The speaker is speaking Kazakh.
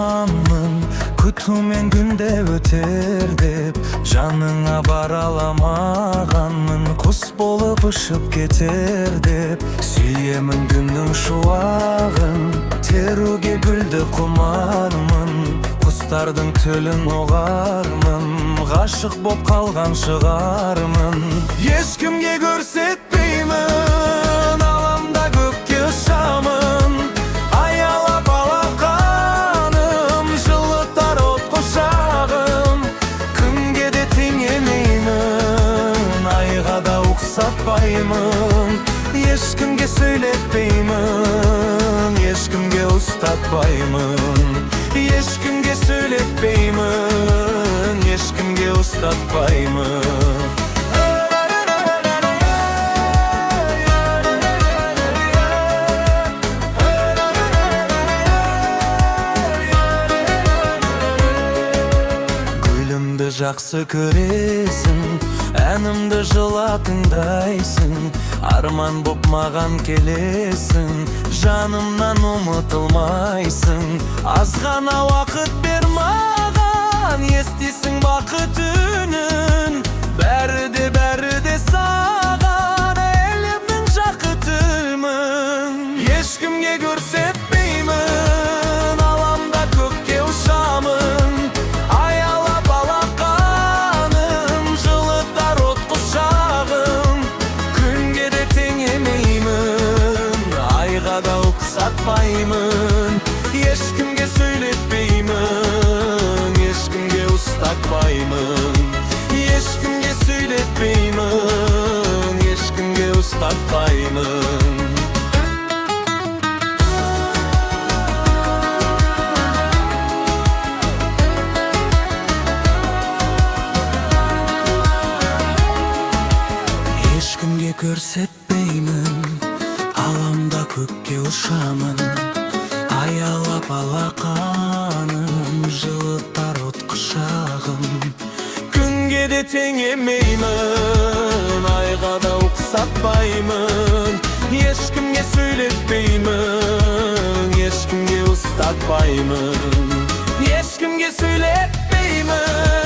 kurmanmın, күтумен күнде өтер деп. Жаныңа бара аламағанмын, құс болып ұшып кетер деп. Сүйемін күннің шуағын, теруге гүлді құмармын. Құстардың тілін ұғармын, ғашық боп қалған шығармын. Ешкімге көрсетпеймін, аламда көкке ұшамын. Аялап алақаным, жылытар от құшағым. Күнге де теңемеймін, айға да ұқсатпаймын. Ешкімге сөйлетпеймін, ешкімге ұстатпаймын. Ешкімге сөйлетпеймін, ешкімге ұстатпаймын. Гүлімді жақсы көресің, әнімді жыла тыңдайсың. Арман боп маған келесің, жанымнан ұмытылмайсың. Аз ғана уақыт бер маған, естисің бақыт үнін. Бәрі де саған, әлемнің жақытымын. Ешкімге көрсетпеймін, аламда көкке ұшамын. Аялап алақаным, жылытар от құшағым. Күнге де теңемеймін, айға да ұқсатпаймын. Ешкімге сөйлетпеймін, ешкімге ұстатпаймын. Ешкімге сөйлетпеймін, ешкімге ұстатпаймын. Ешкімге көрсетпеймін, аламда көкке ұшамын. Аялап алақаным, жылытар от құшағым. Күнге де теңемеймін, айға да ұқсатпаймын. Ешкімге сөйлетпеймін, ешкімге ұстатпаймын. Ешкімге сөйлетпеймін,